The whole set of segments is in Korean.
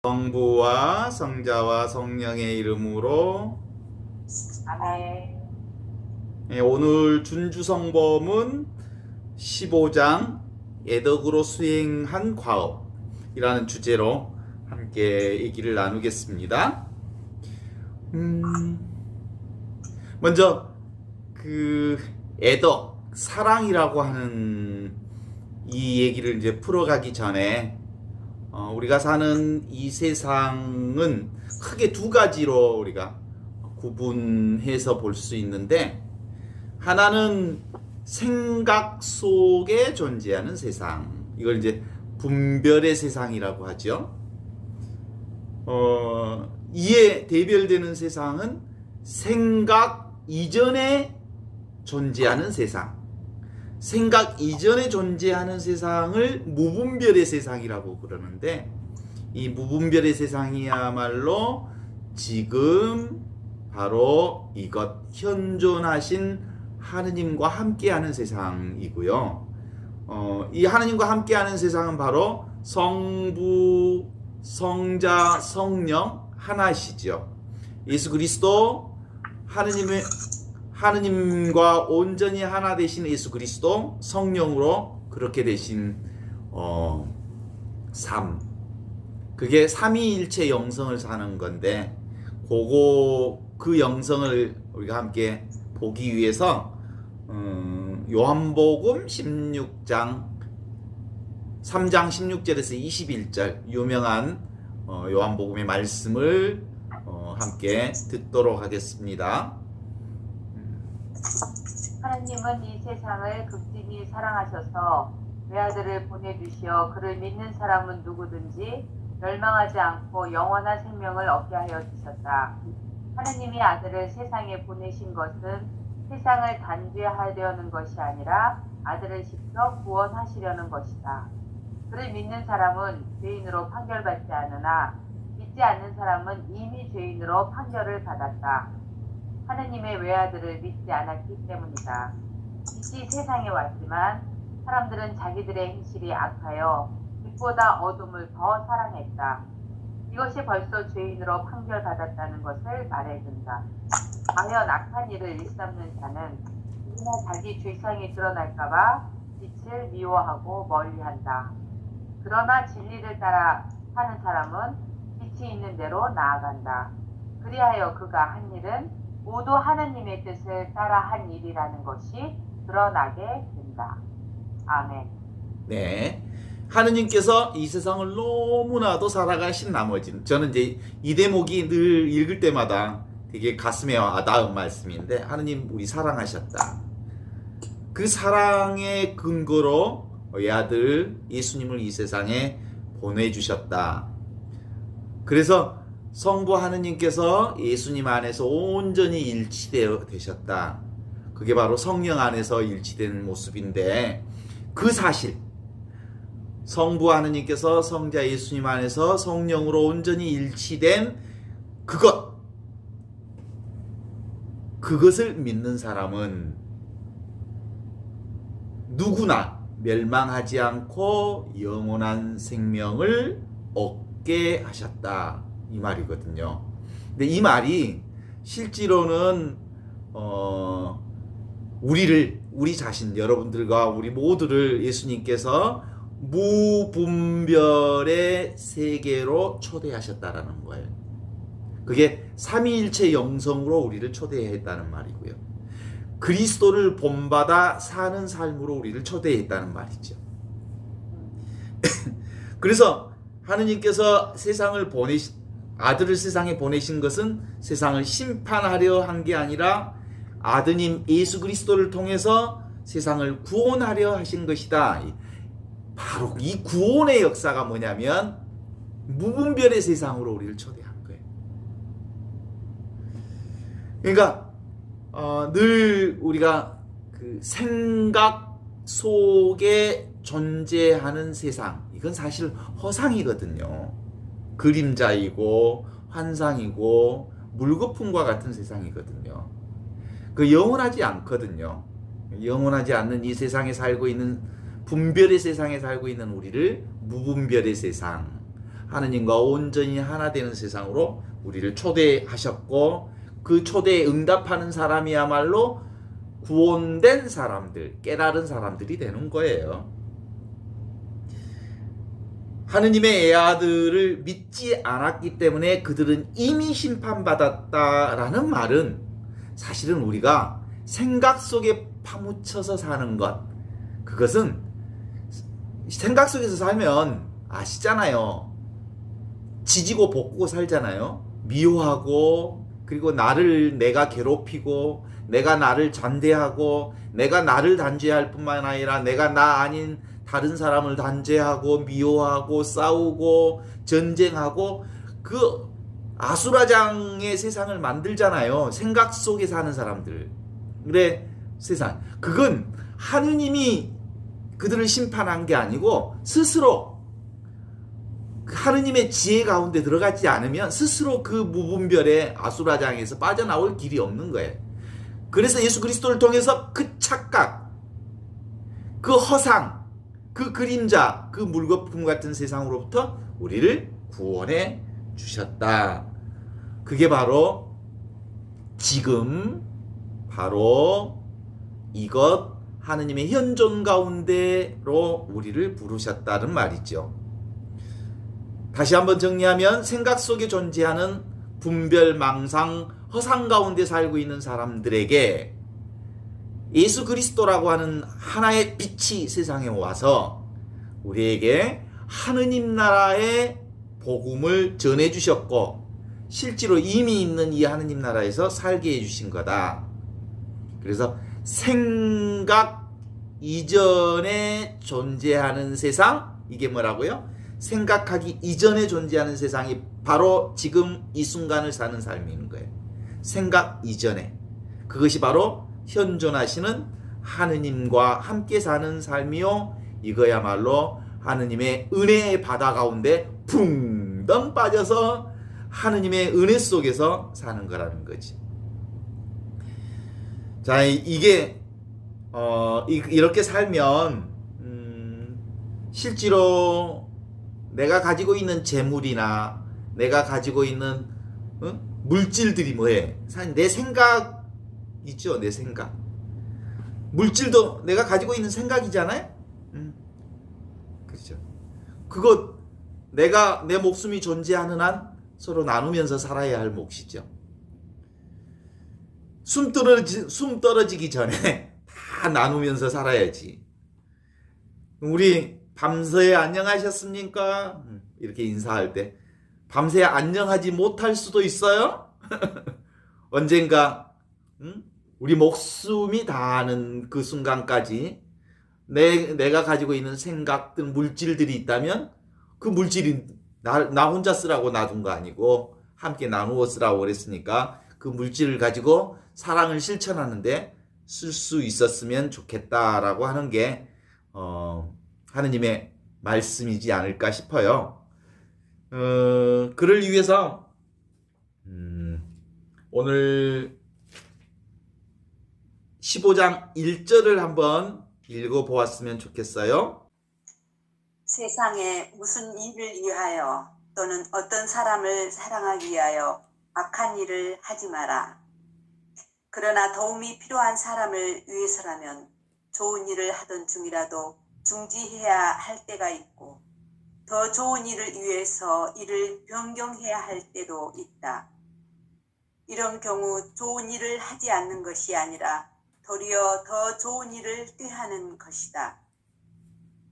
성부와 성자와 성령의 이름으로 아멘. 오늘 준주성범은 15장 애덕으로 수행한 과업이라는 주제로 함께 얘기를 나누겠습니다. 먼저 그 애덕, 사랑이라고 하는 이 얘기를 이제 풀어가기 전에 우리가 사는 이 세상은 크게 두 가지로 우리가 구분해서 볼 수 있는데, 하나는 생각 속에 존재하는 세상, 이걸 이제 분별의 세상이라고 하죠. 이에 대별되는 세상은 생각 이전에 존재하는 세상, 생각 이전에 존재하는 세상을 무분별의 세상이라고 그러는데, 이 무분별의 세상이야말로 지금 바로 이것 현존하신 하느님과 함께하는 세상이고요. 이 하느님과 함께하는 세상은 바로 성부, 성자, 성령 하나시죠. 예수 그리스도, 하느님과 온전히 하나 되신 예수 그리스도, 성령으로 그렇게 되신 삶, 그게 삼위일체 영성을 사는 건데, 그 영성을 우리가 함께 보기 위해서 요한복음 16장 3장 16절에서 21절 유명한 요한복음의 말씀을 함께 듣도록 하겠습니다. 하나님은 이 세상을 극진히 사랑하셔서 외아들을 보내주시어 그를 믿는 사람은 누구든지 멸망하지 않고 영원한 생명을 얻게 하여 주셨다. 하느님이 아들을 세상에 보내신 것은 세상을 단죄하려는 것이 아니라 아들을 시켜 구원하시려는 것이다. 그를 믿는 사람은 죄인으로 판결받지 않으나 믿지 않는 사람은 이미 죄인으로 판결을 받았다. 하느님의 외아들을 믿지 않았기 때문이다. 빛이 세상에 왔지만 사람들은 자기들의 행실이 악하여 빛보다 어둠을 더 사랑했다. 이것이 벌써 죄인으로 판결받았다는 것을 말해준다. 과연 악한 일을 일삼는 자는 누구나 자기 죄상이 드러날까봐 빛을 미워하고 멀리한다. 그러나 진리를 따라 사는 사람은 빛이 있는 대로 나아간다. 그리하여 그가 한 일은 모두 하느님의 뜻을 따라 한 일이라는 것이 드러나게 된다. 아멘. 네. 하느님께서 이 세상을 너무나도 살아가신 나머지는, 저는 이제 이 대목이 늘 읽을 때마다 되게 가슴에 와닿은 말씀인데, 하느님 우리 사랑하셨다. 그 사랑의 근거로 아들 예수님을 이 세상에 보내주셨다. 그래서 성부 하느님께서 예수님 안에서 온전히 일치되셨다. 그게 바로 성령 안에서 일치된 모습인데, 그 사실, 성부 하느님께서 성자 예수님 안에서 성령으로 온전히 일치된 그것을 믿는 사람은 누구나 멸망하지 않고 영원한 생명을 얻게 하셨다, 이 말이거든요. 근데 이 말이 실제로는 우리 자신, 여러분들과 우리 모두를 예수님께서 무분별의 세계로 초대하셨다라는 거예요. 그게 삼위일체 영성으로 우리를 초대했다는 말이고요. 그리스도를 본받아 사는 삶으로 우리를 초대했다는 말이죠. 그래서 하느님께서 아들을 세상에 보내신 것은 세상을 심판하려 한 게 아니라 아드님 예수 그리스도를 통해서 세상을 구원하려 하신 것이다. 바로 이 구원의 역사가 뭐냐면 무분별의 세상으로 우리를 초대한 거예요. 그러니까 늘 우리가 그 생각 속에 존재하는 세상, 이건 사실 허상이거든요. 그림자이고 환상이고 물거품과 같은 세상이거든요. 그 영원하지 않거든요. 영원하지 않는 이 세상에 살고 있는, 분별의 세상에 살고 있는 우리를 무분별의 세상, 하느님과 온전히 하나 되는 세상으로 우리를 초대하셨고, 그 초대에 응답하는 사람이야말로 구원된 사람들, 깨달은 사람들이 되는 거예요. 하느님의 애아들을 믿지 않았기 때문에 그들은 이미 심판받았다라는 말은 사실은 우리가 생각 속에 파묻혀서 사는 것, 그것은 생각 속에서 살면 아시잖아요. 지지고 볶고 살잖아요. 미워하고, 그리고 나를 내가 괴롭히고, 내가 나를 잔대하고, 내가 나를 단죄할 뿐만 아니라 내가 나 아닌 다른 사람을 단죄하고, 미워하고, 싸우고, 전쟁하고, 그 아수라장의 세상을 만들잖아요. 생각 속에 사는 사람들. 그래, 세상. 그건 하느님이 그들을 심판한 게 아니고 스스로 하느님의 지혜 가운데 들어가지 않으면 스스로 그 무분별의 아수라장에서 빠져나올 길이 없는 거예요. 그래서 예수 그리스도를 통해서 그 착각, 그 허상, 그 그림자, 그 물거품 같은 세상으로부터 우리를 구원해 주셨다. 그게 바로 지금 바로 이것 하느님의 현존 가운데로 우리를 부르셨다는 말이죠. 다시 한번 정리하면 생각 속에 존재하는 분별, 망상, 허상 가운데 살고 있는 사람들에게 예수 그리스도라고 하는 하나의 빛이 세상에 와서 우리에게 하느님 나라의 복음을 전해 주셨고, 실제로 이미 있는 이 하느님 나라에서 살게 해 주신 거다. 그래서 생각 이전에 존재하는 세상, 이게 뭐라고요? 생각하기 이전에 존재하는 세상이 바로 지금 이 순간을 사는 삶인 거예요. 생각 이전에. 그것이 바로 현존하시는 하느님과 함께 사는 삶이요, 이거야말로 하느님의 은혜의 바다 가운데 붕덩 빠져서 하느님의 은혜 속에서 사는 거라는 거지. 자, 이게 이렇게 살면 실제로 내가 가지고 있는 재물이나 내가 가지고 있는 물질들이 뭐해? 내 생각 있죠, 내 생각. 물질도 내가 가지고 있는 생각이잖아요. 그렇죠. 그거 내가 내 목숨이 존재하는 한 서로 나누면서 살아야 할 몫이죠. 숨 떨어지기 전에 다 나누면서 살아야지. 우리 밤새 안녕하셨습니까? 이렇게 인사할 때 밤새 안녕하지 못할 수도 있어요. 언젠가 우리 목숨이 다하는 그 순간까지 내가 가지고 있는 생각들, 물질들이 있다면 그 물질이 나 혼자 쓰라고 놔둔 거 아니고 함께 나누어 쓰라고 그랬으니까 그 물질을 가지고 사랑을 실천하는데 쓸 수 있었으면 좋겠다라고 하는 게 하느님의 말씀이지 않을까 싶어요. 그를 위해서 오늘 15장 1절을 한번 읽어보았으면 좋겠어요. 세상에 무슨 일을 위하여 또는 어떤 사람을 사랑하기 위하여 악한 일을 하지 마라. 그러나 도움이 필요한 사람을 위해서라면 좋은 일을 하던 중이라도 중지해야 할 때가 있고, 더 좋은 일을 위해서 일을 변경해야 할 때도 있다. 이런 경우 좋은 일을 하지 않는 것이 아니라 도리어 더 좋은 일을 꾀하는 것이다.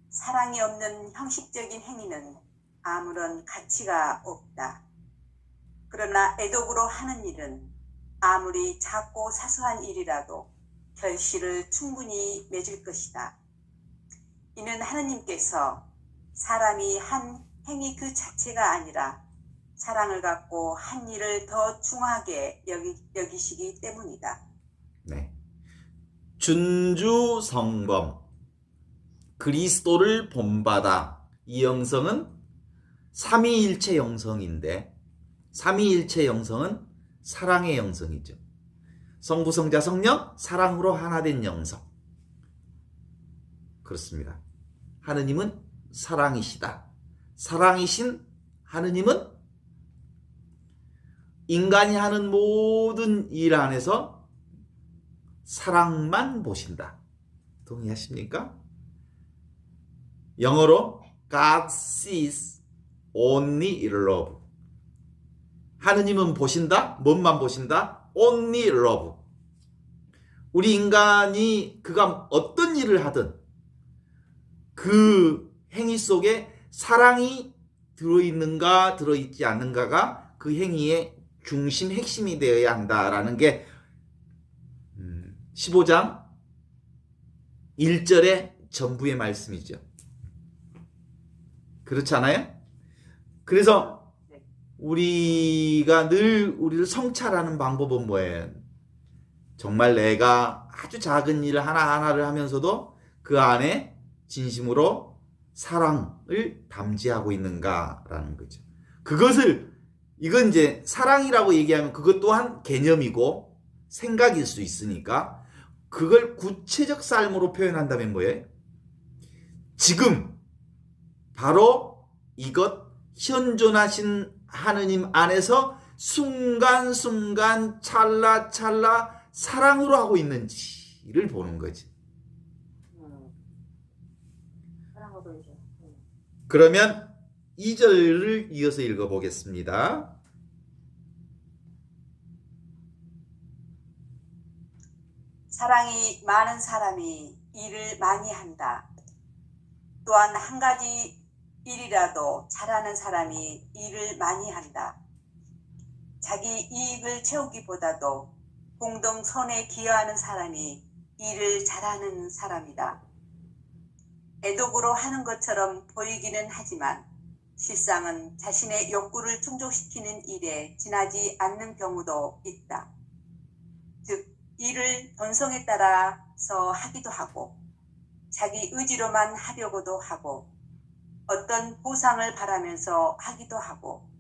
사랑이 없는 형식적인 행위는 아무런 가치가 없다. 그러나 애독으로 하는 일은 아무리 작고 사소한 일이라도 결실을 충분히 맺을 것이다. 이는 하느님께서 사람이 한 행위 그 자체가 아니라 사랑을 갖고 한 일을 더 중하게 여기시기 때문이다. 네. 준주성범, 그리스도를 본받아. 이 영성은 삼위일체 영성인데, 삼위일체 영성은 사랑의 영성이죠. 성부, 성자, 성령, 사랑으로 하나 된 영성. 그렇습니다. 하느님은 사랑이시다. 사랑이신 하느님은 인간이 하는 모든 일 안에서 사랑만 보신다. 동의하십니까? 영어로 God sees only love. 하느님은 보신다? 뭔만 보신다? Only love. 우리 인간이 그가 어떤 일을 하든 그 행위 속에 사랑이 들어있는가 들어있지 않는가가 그 행위의 중심 핵심이 되어야 한다라는 게 15장 1절의 전부의 말씀이죠. 그렇지 않아요? 그래서 우리가 늘 우리를 성찰하는 방법은 뭐예요? 정말 내가 아주 작은 일 하나하나를 하면서도 그 안에 진심으로 사랑을 담지하고 있는가라는 거죠. 이건 이제 사랑이라고 얘기하면 그것 또한 개념이고 생각일 수 있으니까 그걸 구체적 삶으로 표현한다면 뭐예요? 지금 바로 이것 현존하신 하느님 안에서 순간순간 찰나찰나 사랑으로 하고 있는지를 보는 거지. 사랑으로 이제. 그러면 2절을 이어서 읽어보겠습니다. 사랑이 많은 사람이 일을 많이 한다. 또한 한 가지 일이라도 잘하는 사람이 일을 많이 한다. 자기 이익을 채우기보다도 공동 선에 기여하는 사람이 일을 잘하는 사람이다. 애독으로 하는 것처럼 보이기는 하지만 실상은 자신의 욕구를 충족시키는 일에 지나지 않는 경우도 있다. 즉, 일을 본성에 따라서 하기도 하고 자기 의지로만 하려고도 하고 어떤 보상을 바라면서 하기도 하고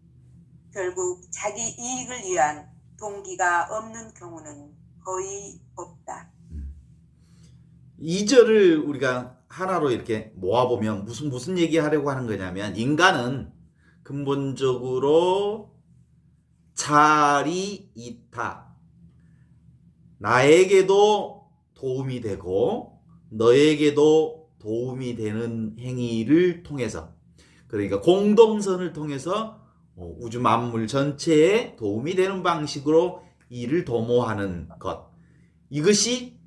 결국 자기 이익을 위한 동기가 없는 경우는 거의 없다. 2절을 우리가 하나로 이렇게 모아보면 무슨 얘기하려고 하는 거냐면 인간은 근본적으로 자리 이타. 나에게도 도움이 되고 너에게도 도움이 되는 행위를 통해서 그러니까 공동선을 통해서 우주 만물 전체에 도움이 되는 방식으로 일을 도모하는 것. 이것이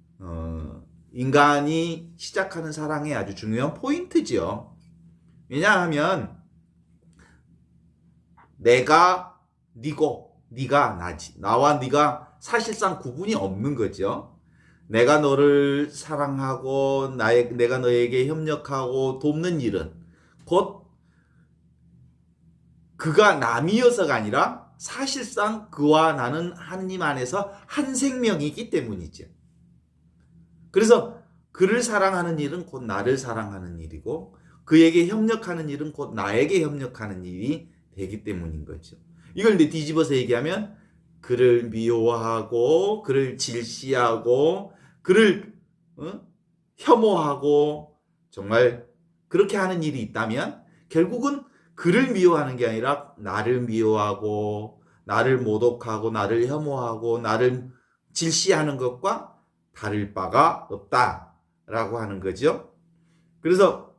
인간이 시작하는 사랑의 아주 중요한 포인트죠. 왜냐하면 내가 니고 네가 나지. 나와 네가 사실상 구분이 없는 거죠. 내가 너를 사랑하고 내가 너에게 협력하고 돕는 일은 곧 그가 남이어서가 아니라 사실상 그와 나는 하느님 안에서 한 생명이기 때문이죠. 그래서 그를 사랑하는 일은 곧 나를 사랑하는 일이고 그에게 협력하는 일은 곧 나에게 협력하는 일이 되기 때문인 거죠. 이걸 이제 뒤집어서 얘기하면 그를 미워하고 그를 질시하고 그를 혐오하고 정말 그렇게 하는 일이 있다면 결국은 그를 미워하는 게 아니라 나를 미워하고 나를 모독하고 나를 혐오하고 나를 질시하는 것과 다를 바가 없다라고 하는 거죠. 그래서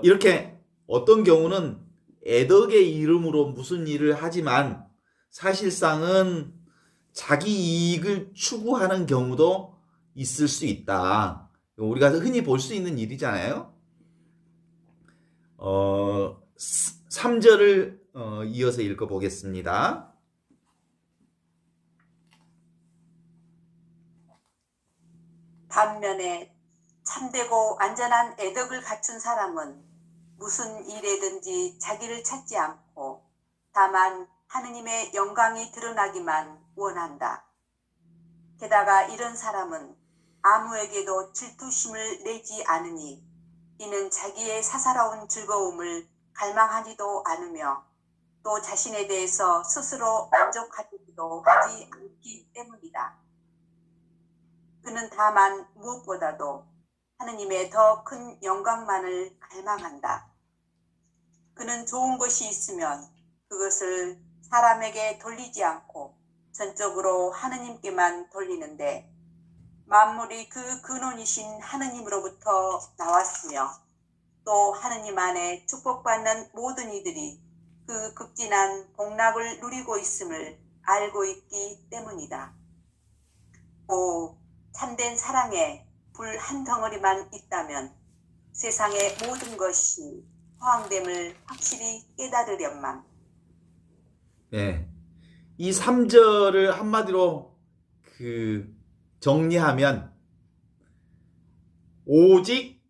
이렇게 어떤 경우는 애덕의 이름으로 무슨 일을 하지만 사실상은 자기 이익을 추구하는 경우도 있을 수 있다. 우리가 흔히 볼 수 있는 일이잖아요. 3절을 이어서 읽어보겠습니다. 반면에 참되고 안전한 애덕을 갖춘 사람은 무슨 일에든지 자기를 찾지 않고 다만 하느님의 영광이 드러나기만 원한다. 게다가 이런 사람은 아무에게도 질투심을 내지 않으니 이는 자기의 사사로운 즐거움을 갈망하지도 않으며 또 자신에 대해서 스스로 만족하지도 하지 않기 때문이다. 그는 다만 무엇보다도 하느님의 더 큰 영광만을 갈망한다. 그는 좋은 것이 있으면 그것을 사람에게 돌리지 않고 전적으로 하느님께만 돌리는데 만물이 그 근원이신 하느님으로부터 나왔으며 또 하느님 안에 축복받는 모든 이들이 그 극진한 복락을 누리고 있음을 알고 있기 때문이다. 오, 참된 사랑에 불 한 덩어리만 있다면 세상의 모든 것이 허황됨을 확실히 깨달으련만. 예. 이 3절을 한마디로 정리하면 오직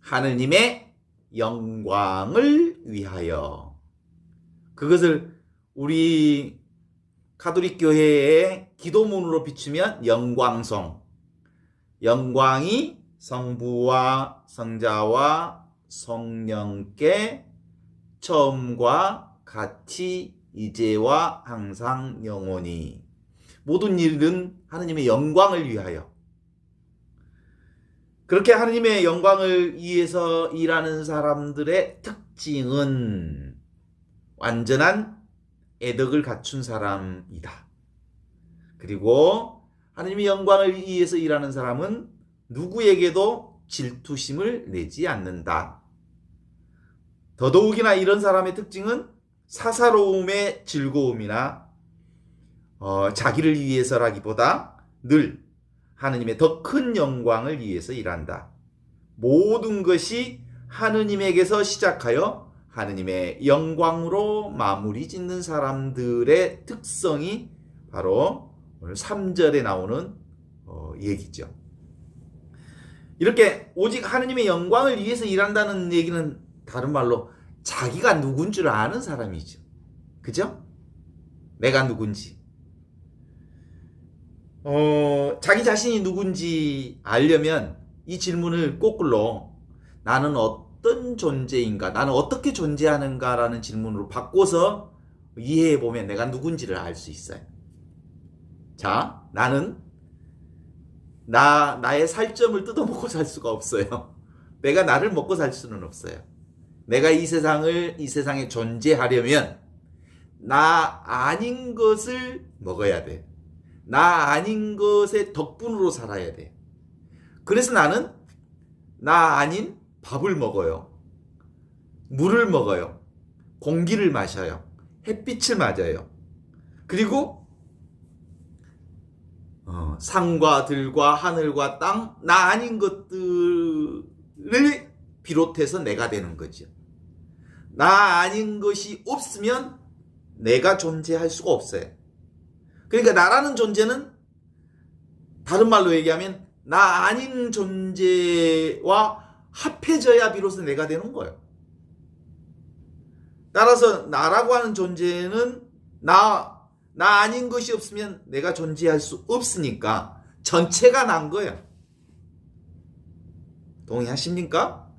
하느님의 영광을 위하여, 그것을 우리 가톨릭 교회의 기도문으로 비추면 영광송, 영광이 성부와 성자와 성령께 처음과 같이 이제와 항상 영원히, 모든 일은 하느님의 영광을 위하여. 그렇게 하느님의 영광을 위해서 일하는 사람들의 특징은 완전한 애덕을 갖춘 사람이다. 그리고 하느님의 영광을 위해서 일하는 사람은 누구에게도 질투심을 내지 않는다. 더더욱이나 이런 사람의 특징은 사사로움의 즐거움이나 자기를 위해서라기보다 늘 하느님의 더 큰 영광을 위해서 일한다. 모든 것이 하느님에게서 시작하여 하느님의 영광으로 마무리 짓는 사람들의 특성이 바로 오늘 3절에 나오는 얘기죠. 이렇게 오직 하느님의 영광을 위해서 일한다는 얘기는 다른 말로 자기가 누군 줄 아는 사람이죠. 그죠? 내가 누군지. 자기 자신이 누군지 알려면 이 질문을 거꾸로 나는 어떤 존재인가, 나는 어떻게 존재하는가라는 질문으로 바꿔서 이해해보면 내가 누군지를 알 수 있어요. 자, 나는 나의 살점을 뜯어먹고 살 수가 없어요. 내가 나를 먹고 살 수는 없어요. 내가 이 세상에 존재하려면 나 아닌 것을 먹어야 돼. 나 아닌 것의 덕분으로 살아야 돼. 그래서 나는 나 아닌 밥을 먹어요. 물을 먹어요. 공기를 마셔요. 햇빛을 맞아요. 그리고 산과 들과 하늘과 땅, 나 아닌 것들을 비롯해서 내가 되는 거죠. 나 아닌 것이 없으면 내가 존재할 수가 없어요. 그러니까 나라는 존재는 다른 말로 얘기하면 나 아닌 존재와 합해져야 비로소 내가 되는 거예요. 따라서 나라고 하는 존재는 나 아닌 것이 없으면 내가 존재할 수 없으니까 전체가 난 거예요. 동의하십니까?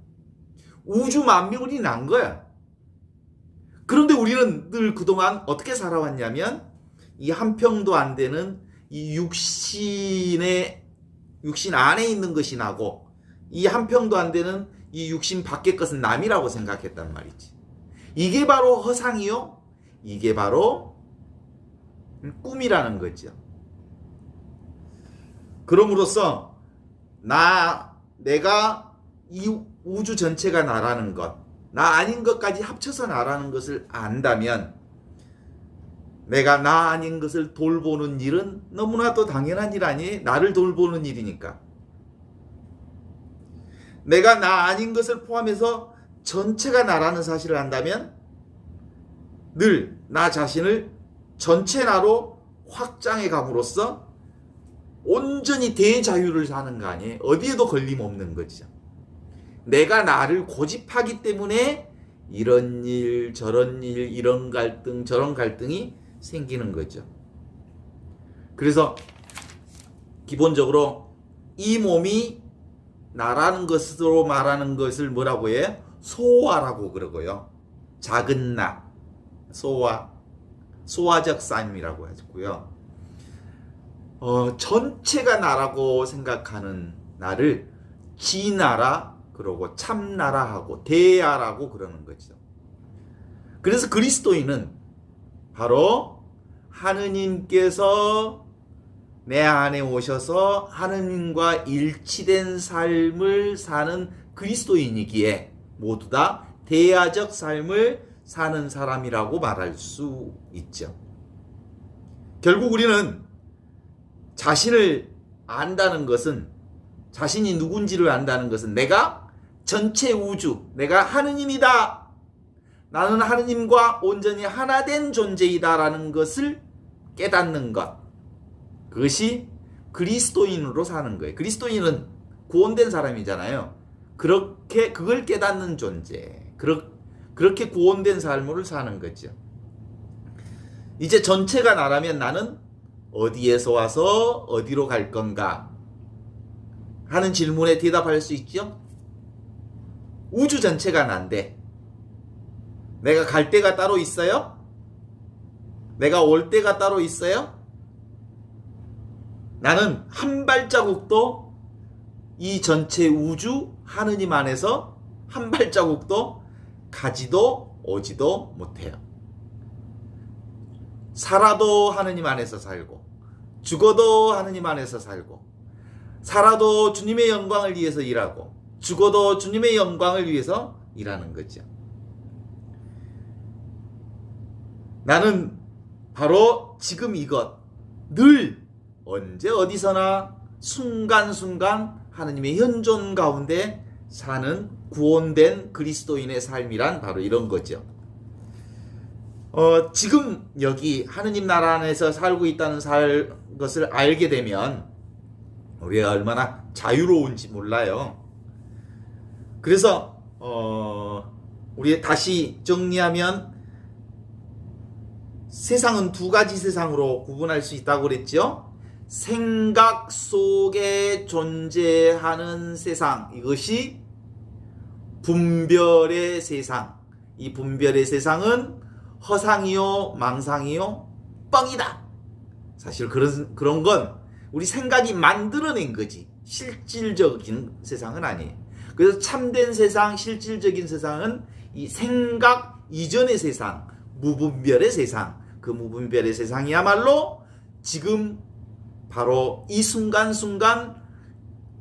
우주 만물이 난 거야. 그런데 우리는 늘 그동안 어떻게 살아왔냐면 이 한 평도 안 되는 이 육신 안에 있는 것이 나고 이 한 평도 안 되는 이 육신 밖의 것은 남이라고 생각했단 말이지. 이게 바로 허상이요. 이게 바로 꿈이라는 거죠. 그럼으로써 내가 이 우주 전체가 나라는 것, 나 아닌 것까지 합쳐서 나라는 것을 안다면 내가 나 아닌 것을 돌보는 일은 너무나도 당연한 일 아니에요? 나를 돌보는 일이니까. 내가 나 아닌 것을 포함해서 전체가 나라는 사실을 안다면 늘 나 자신을 전체 나로 확장해 감으로써 온전히 대자유를 사는 거 아니에요? 어디에도 걸림없는 거죠. 내가 나를 고집하기 때문에 이런 일, 저런 일, 이런 갈등, 저런 갈등이 생기는 거죠. 그래서 기본적으로 이 몸이 나라는 것으로 말하는 것을 뭐라고 해요? 소화라고 그러고요. 작은 나, 소화적 삶이라고 하고요. 전체가 나라고 생각하는 나를 지나라, 그러고 참나라하고 대야라고 그러는 거죠. 그래서 그리스도인은 바로 하느님께서 내 안에 오셔서 하느님과 일치된 삶을 사는 그리스도인이기에 모두 다 대야적 삶을 사는 사람이라고 말할 수 있죠. 결국 우리는 자신을 안다는 것은, 자신이 누군지를 안다는 것은 내가 전체 우주, 내가 하느님이다, 나는 하느님과 온전히 하나 된 존재이다라는 것을 깨닫는 것, 그것이 그리스도인으로 사는 거예요. 그리스도인은 구원된 사람이잖아요. 그걸 깨닫는 존재, 그렇게 구원된 삶을 사는 거죠. 이제 전체가 나라면 나는 어디에서 와서 어디로 갈 건가 하는 질문에 대답할 수 있죠. 우주 전체가 난데 내가 갈 데가 따로 있어요? 내가 올 데가 따로 있어요? 나는 한 발자국도 이 전체 우주 하느님 안에서 한 발자국도 가지도 오지도 못해요. 살아도 하느님 안에서 살고, 죽어도 하느님 안에서 살고, 살아도 주님의 영광을 위해서 일하고, 죽어도 주님의 영광을 위해서 일하는 거죠. 나는 바로 지금 이것, 늘 언제 어디서나 순간순간 하느님의 현존 가운데 사는 구원된 그리스도인의 삶이란 바로 이런 거죠. 지금 여기 하느님 나라 안에서 살고 있다는 것을 알게 되면 우리가 얼마나 자유로운지 몰라요. 그래서 우리 다시 정리하면 세상은 두 가지 세상으로 구분할 수 있다고 그랬죠. 생각 속에 존재하는 세상, 이것이 분별의 세상. 이 분별의 세상은 허상이요, 망상이요, 뻥이다. 사실 그런 건 우리 생각이 만들어낸 거지, 실질적인 세상은 아니에요. 그래서 참된 세상, 실질적인 세상은 이 생각 이전의 세상, 무분별의 세상, 그 무분별의 세상이야말로 지금 바로 이 순간순간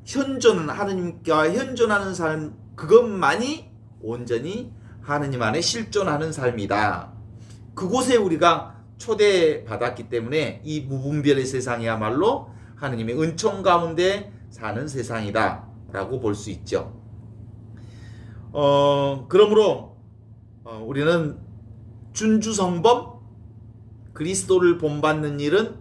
하느님과 현존하는 삶, 그것만이 온전히 하느님 안에 실존하는 삶이다. 그곳에 우리가 초대받았기 때문에 이 무분별의 세상이야말로 하느님의 은총 가운데 사는 세상이다 라고 볼 수 있죠. 그러므로 우리는 준주성범, 그리스도를 본받는 일은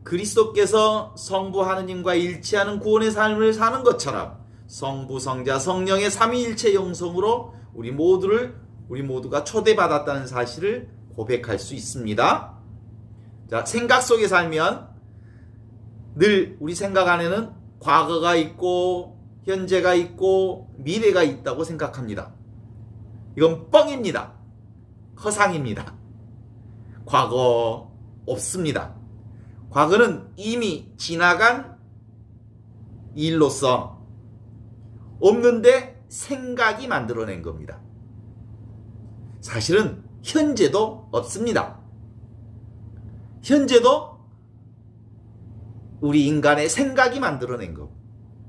그리스도께서 성부 하느님과 일치하는 구원의 삶을 사는 것처럼 성부, 성자, 성령의 삼위일체 영성으로 우리 모두가 초대받았다는 사실을 고백할 수 있습니다. 자, 생각 속에 살면 늘 우리 생각 안에는 과거가 있고 현재가 있고 미래가 있다고 생각합니다. 이건 뻥입니다. 허상입니다. 과거 없습니다. 과거는 이미 지나간 일로서 없는데 생각이 만들어낸 겁니다. 사실은 현재도 없습니다. 현재도 우리 인간의 생각이 만들어낸 거.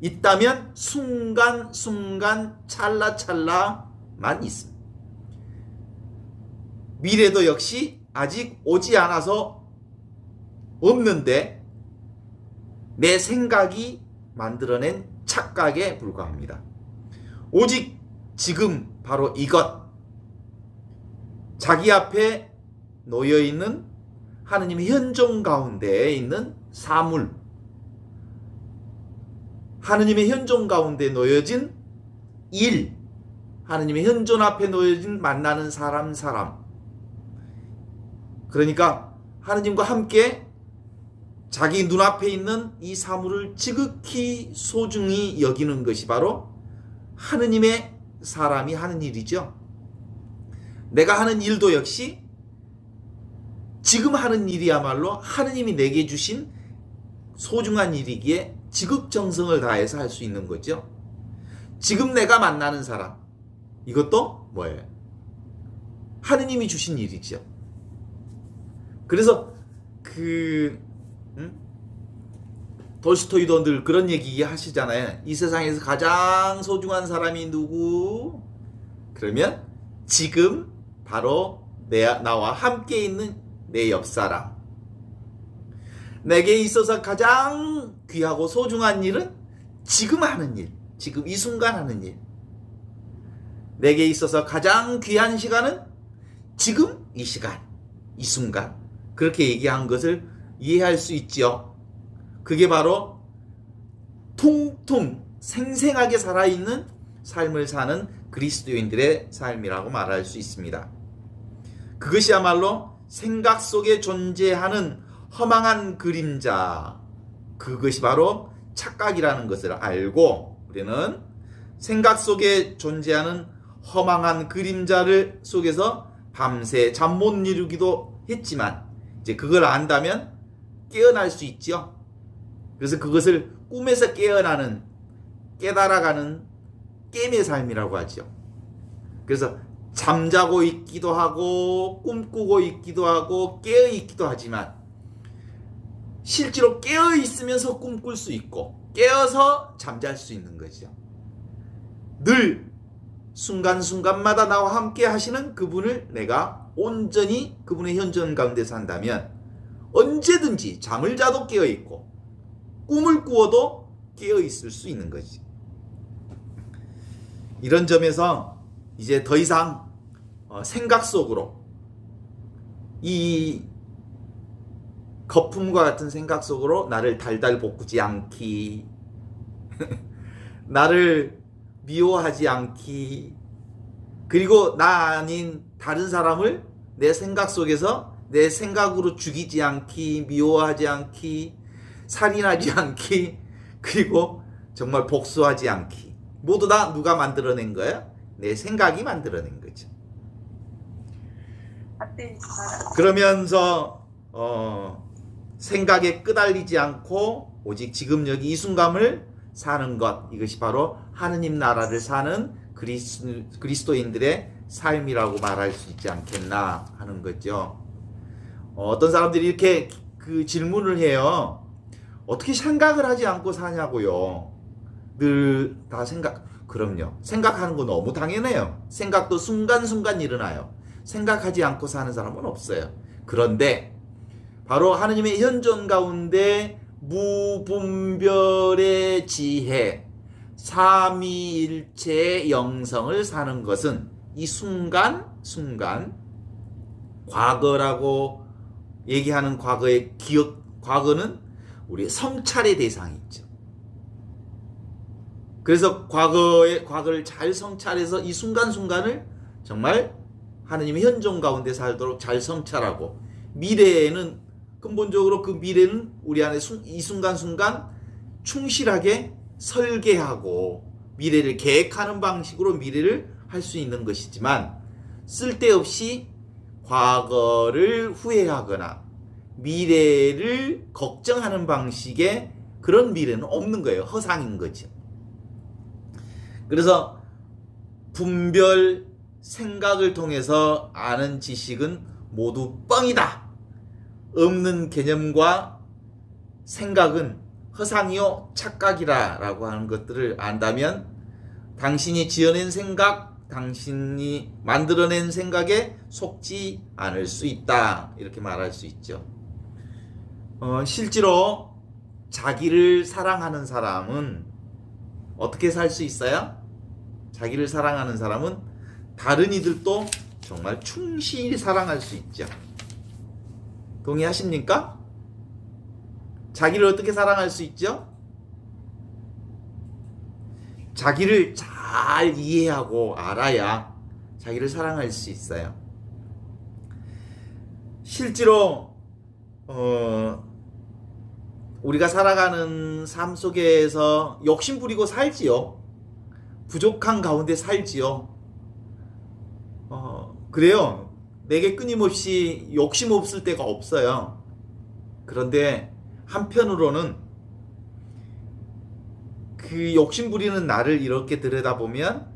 있다면 순간순간 찰나찰나만 있습니다. 미래도 역시 아직 오지 않아서 없는데 내 생각이 만들어낸 착각에 불과합니다. 오직 지금 바로 이것, 자기 앞에 놓여있는 하느님의 현존 가운데에 있는 사물, 하느님의 현존 가운데 놓여진 일, 하느님의 현존 앞에 놓여진 만나는 사람. 그러니까 하느님과 함께 자기 눈앞에 있는 이 사물을 지극히 소중히 여기는 것이 바로 하느님의 사람이 하는 일이죠. 내가 하는 일도 역시 지금 하는 일이야말로 하느님이 내게 주신 소중한 일이기에 지극정성을 다해서 할 수 있는 거죠. 지금 내가 만나는 사람, 이것도 뭐예요? 하느님이 주신 일이죠. 그래서 돌스토이도 늘 그런 얘기 하시잖아요. 이 세상에서 가장 소중한 사람이 누구? 그러면 지금 바로 나와 함께 있는 내 옆사람. 내게 있어서 가장 귀하고 소중한 일은 지금 하는 일, 지금 이 순간 하는 일. 내게 있어서 가장 귀한 시간은 지금 이 시간, 이 순간. 그렇게 얘기한 것을 이해할 수 있지요. 그게 바로 통통 생생하게 살아있는 삶을 사는 그리스도인들의 삶이라고 말할 수 있습니다. 그것이야말로 생각 속에 존재하는 허망한 그림자, 그것이 바로 착각이라는 것을 알고 우리는 생각 속에 존재하는 허망한 그림자를 속에서 밤새 잠 못 이루기도 했지만 이제 그걸 안다면 깨어날 수 있죠. 그래서 그것을 꿈에서 깨어나는, 깨달아가는 깨의 삶이라고 하죠. 그래서 잠자고 있기도 하고 꿈꾸고 있기도 하고 깨어 있기도 하지만 실제로 깨어 있으면서 꿈꿀 수 있고 깨어서 잠잘 수 있는 거죠. 늘 순간순간마다 나와 함께 하시는 그분을 내가 온전히 그분의 현존 가운데 산다면 언제든지 잠을 자도 깨어 있고 꿈을 꾸어도 깨어 있을 수 있는 거지. 이런 점에서 이제 더 이상 생각 속으로 이 거품과 같은 생각 속으로 나를 달달 볶지 않기 나를 미워하지 않기 그리고 나 아닌 다른 사람을 내 생각 속에서 내 생각으로 죽이지 않기 미워하지 않기 살인하지 않기 그리고 정말 복수하지 않기 모두 다 누가 만들어낸 거야? 내 생각이 만들어낸 거죠. 그러면서 생각에 끄달리지 않고 오직 지금 여기 이 순간을 사는 것, 이것이 바로 하느님 나라를 사는 그리스도인들의 삶이라고 말할 수 있지 않겠나 하는 거죠. 어떤 사람들이 이렇게 그 질문을 해요. 어떻게 생각을 하지 않고 사냐고요. 늘 다 그럼요. 생각하는 거 너무 당연해요. 생각도 순간순간 일어나요. 생각하지 않고 사는 사람은 없어요. 그런데 바로 하느님의 현존 가운데 무분별의 지혜, 삼위일체의 영성을 사는 것은 이 순간 과거라고 얘기하는 과거의 과거는 우리의 성찰의 대상이 있죠. 그래서 과거를 잘 성찰해서 이 순간순간을 정말 하느님의 현존 가운데 살도록 잘 성찰하고 미래에는 근본적으로 그 미래는 우리 안에 이 순간순간 충실하게 설계하고 미래를 계획하는 방식으로 미래를 할 수 있는 것이지만 쓸데없이 과거를 후회하거나 미래를 걱정하는 방식의 그런 미래는 없는 거예요. 허상인 거죠. 그래서 분별 생각을 통해서 아는 지식은 모두 뻥이다. 없는 개념과 생각은 허상이요 착각이라 라고 하는 것들을 안다면 당신이 지어낸 생각, 당신이 만들어낸 생각에 속지 않을 수 있다. 이렇게 말할 수 있죠. 실제로 자기를 사랑하는 사람은 어떻게 살 수 있어요? 자기를 사랑하는 사람은 다른 이들도 정말 충실히 사랑할 수 있죠. 동의하십니까? 자기를 어떻게 사랑할 수 있죠? 자기를 잘 이해하고 알아야 자기를 사랑할 수 있어요. 실제로 우리가 살아가는 삶 속에서 욕심 부리고 살지요. 부족한 가운데 살지요. 그래요. 내게 끊임없이 욕심 없을 때가 없어요. 그런데 한편으로는 그 욕심 부리는 나를 이렇게 들여다보면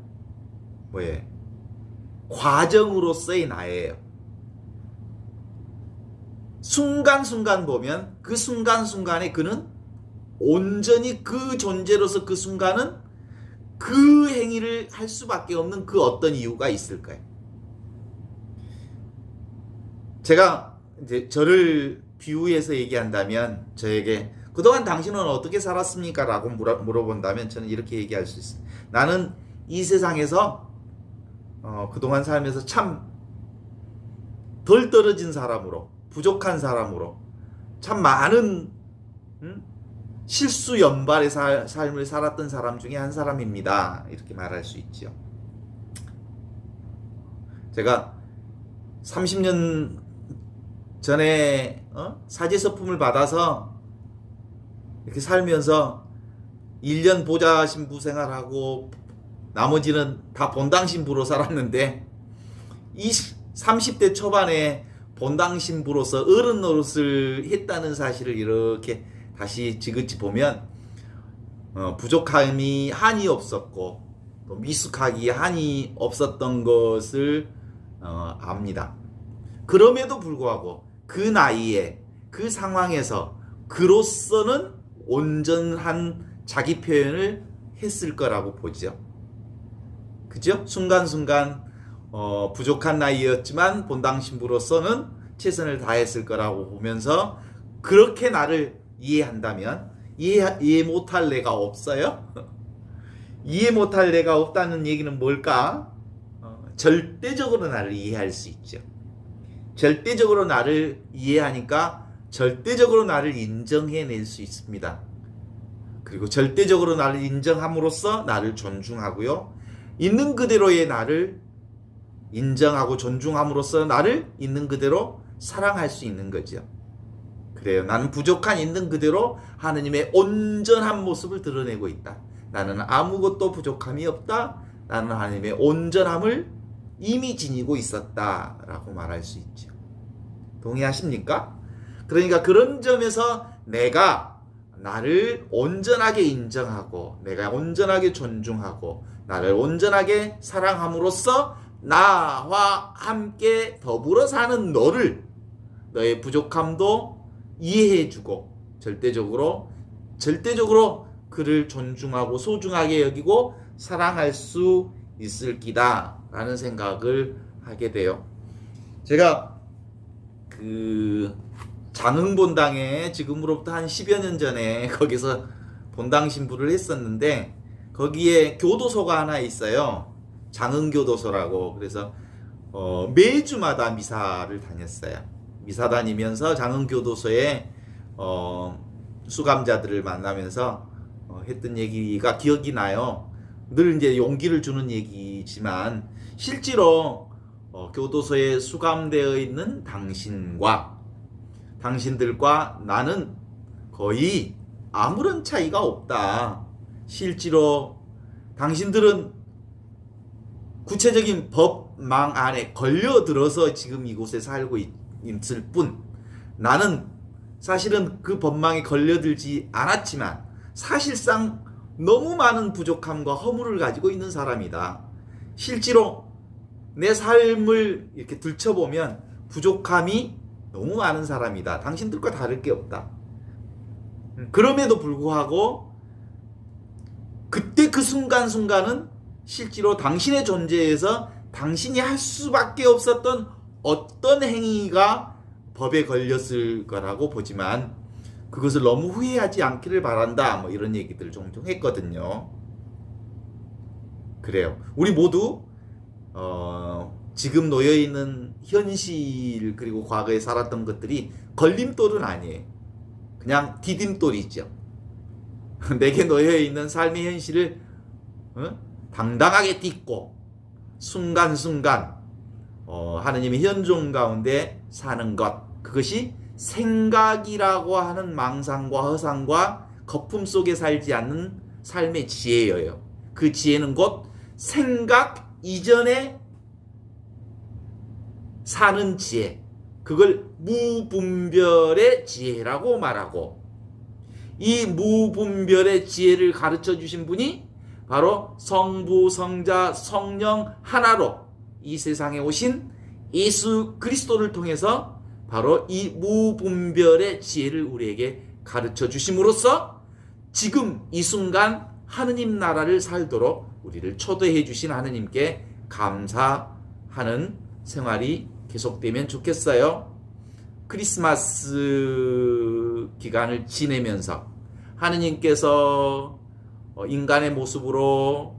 과정으로서의 나예요. 순간순간 보면 그 순간순간에 그는 온전히 그 존재로서 그 순간은 그 행위를 할 수밖에 없는 그 어떤 이유가 있을까요? 제가 이제 저를 비유해서 얘기한다면 저에게 그동안 당신은 어떻게 살았습니까? 라고 물어본다면 저는 이렇게 얘기할 수 있어요. 나는 이 세상에서 그동안 살면서 참 덜 떨어진 사람으로, 부족한 사람으로, 참 많은 실수 연발의 삶을 살았던 사람 중에 한 사람입니다. 이렇게 말할 수 있죠. 제가 30년 전에 사제서품을 받아서 이렇게 살면서 1년 보좌 신부 생활하고 나머지는 다 본당 신부로 살았는데 30대 초반에 본당 신부로서 어른 노릇을 했다는 사실을 이렇게 다시 지그치 보면 부족함이 한이 없었고 또 미숙하기 한이 없었던 것을 압니다. 그럼에도 불구하고 그 나이에 그 상황에서 그로서는 온전한 자기 표현을 했을 거라고 보죠. 그죠? 순간순간 부족한 나이였지만 본당 신부로서는 최선을 다했을 거라고 보면서 그렇게 나를 이해한다면 이해 못할 내가 없어요? 이해 못할 내가 없다는 얘기는 뭘까? 절대적으로 나를 이해할 수 있죠. 절대적으로 나를 이해하니까 절대적으로 나를 인정해낼 수 있습니다. 그리고 절대적으로 나를 인정함으로써 나를 존중하고요. 있는 그대로의 나를 인정하고 존중함으로써 나를 있는 그대로 사랑할 수 있는 거죠. 그래요. 나는 부족한 있는 그대로 하느님의 온전한 모습을 드러내고 있다. 나는 아무것도 부족함이 없다. 나는 하나님의 온전함을 이미 지니고 있었다라고 말할 수 있죠. 동의하십니까? 그러니까 그런 점에서 내가 나를 온전하게 인정하고 내가 온전하게 존중하고 나를 온전하게 사랑함으로써 나와 함께 더불어 사는 너의 부족함도 이해해주고 절대적으로 그를 존중하고 소중하게 여기고 사랑할 수 있을 기다 라는 생각을 하게 돼요. 제가 그 장흥본당에 지금으로부터 한 10여 년 전에 거기서 본당 신부를 했었는데 거기에 교도소가 하나 있어요. 장흥교도소라고. 그래서 매주마다 미사를 다녔어요. 미사 다니면서 장흥교도소에 수감자들을 만나면서 했던 얘기가 기억이 나요. 늘 이제 용기를 주는 얘기지만 실제로 교도소에 수감되어 있는 당신들과 나는 거의 아무런 차이가 없다. 실제로 당신들은 구체적인 법망 안에 걸려들어서 지금 이곳에 살고 있을 뿐 나는 사실은 그 법망에 걸려들지 않았지만 사실상 너무 많은 부족함과 허물을 가지고 있는 사람이다. 실제로 내 삶을 이렇게 들춰보면 부족함이 너무 많은 사람이다. 당신들과 다를 게 없다. 그럼에도 불구하고 그때 그 순간순간은 실제로 당신의 존재에서 당신이 할 수밖에 없었던 어떤 행위가 법에 걸렸을 거라고 보지만 그것을 너무 후회하지 않기를 바란다. 뭐 이런 얘기들을 종종 했거든요. 그래요. 우리 모두 지금 놓여있는 현실 그리고 과거에 살았던 것들이 걸림돌은 아니에요. 그냥 디딤돌이죠. 내게 놓여있는 삶의 현실을 당당하게 딛고 순간순간 하느님의 현존 가운데 사는 것, 그것이 생각이라고 하는 망상과 허상과 거품 속에 살지 않는 삶의 지혜예요. 그 지혜는 곧 생각 이전에 사는 지혜, 그걸 무분별의 지혜라고 말하고, 이 무분별의 지혜를 가르쳐 주신 분이 바로 성부, 성자, 성령 하나로 이 세상에 오신 예수 그리스도를 통해서 바로 이 무분별의 지혜를 우리에게 가르쳐 주심으로써 지금 이 순간 하느님 나라를 살도록 우리를 초대해 주신 하느님께 감사하는 생활이 계속되면 좋겠어요. 크리스마스 기간을 지내면서 하느님께서 인간의 모습으로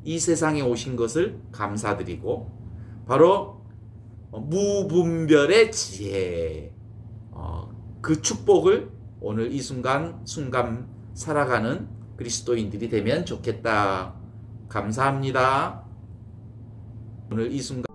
이 세상에 오신 것을 감사드리고 바로 무분별의 지혜, 그 축복을 오늘 이 순간 살아가는 그리스도인들이 되면 좋겠다. 감사합니다. 오늘 이 순간